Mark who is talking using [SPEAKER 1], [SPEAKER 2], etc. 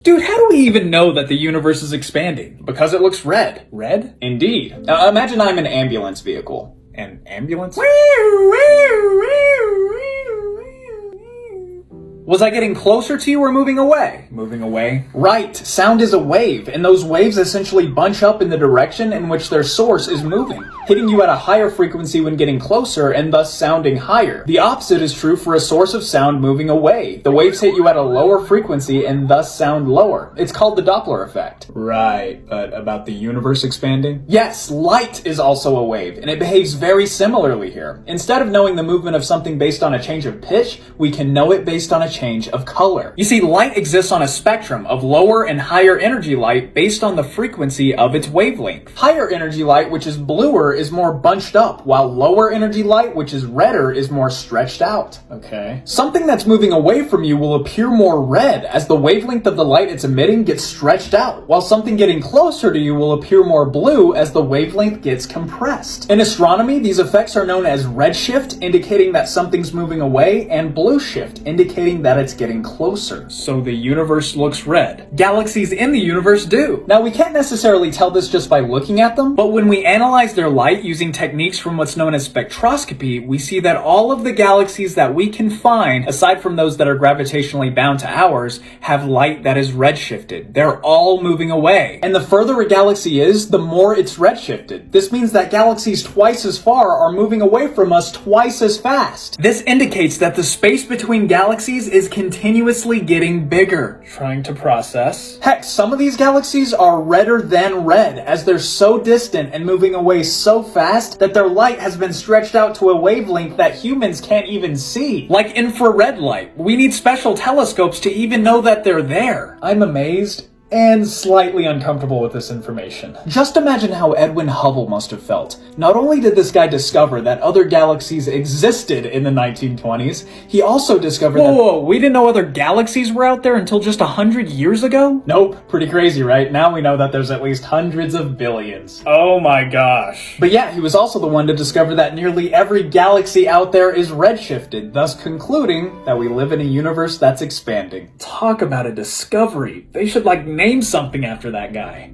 [SPEAKER 1] Dude, how do we even know that the universe is expanding? Because it looks red. Red? Indeed. Now, imagine I'm an ambulance vehicle. An ambulance? Was I getting closer to you or moving away? Moving away? Right. Sound is a wave, and those waves essentially bunch up in the direction in which their source is moving, hitting you at a higher frequency when getting closer and thus sounding higher. The opposite is true for a source of sound moving away. The waves hit you at a lower frequency and thus sound lower. It's called the Doppler effect. Right, but about the universe expanding? Yes, light is also a wave, and it behaves very similarly here. Instead of knowing the movement of something based on a change of pitch, we can know it based on a change of color. You see, light exists on a spectrum of lower and higher energy light based on the frequency of its wavelength. Higher energy light, which is bluer, is more bunched up, while lower energy light, which is redder, is more stretched out. Okay. Something that's moving away from you will appear more red as the wavelength of the light it's emitting gets stretched out, while something getting closer to you will appear more blue as the wavelength gets compressed. In astronomy, these effects are known as redshift, indicating that something's moving away, and blue shift, indicating that it's getting closer. So the universe looks red. Galaxies in the universe do. Now, we can't necessarily tell this just by looking at them, but when we analyze their light using techniques from what's known as spectroscopy, we see that all of the galaxies that we can find, aside from those that are gravitationally bound to ours, have light that is redshifted. They're all moving away. And the further a galaxy is, the more it's redshifted. This means that galaxies twice as far are moving away from us twice as fast. This indicates that the space between galaxies is continuously getting bigger. Trying to process. Heck, some of these galaxies are redder than red, as they're so distant and moving away so fast that their light has been stretched out to a wavelength that humans can't even see. Like infrared light. We need special telescopes to even know that they're there. I'm amazed and slightly uncomfortable with this information. Just imagine how Edwin Hubble must have felt. Not only did this guy discover that other galaxies existed in the 1920s, he also discovered Whoa, we didn't know other galaxies were out there until just 100 years ago? Nope, pretty crazy, right? Now we know that there's at least hundreds of billions. Oh my gosh. But yeah, he was also the one to discover that nearly every galaxy out there is redshifted, thus concluding that we live in a universe that's expanding. Talk about a discovery. They should name something after that guy.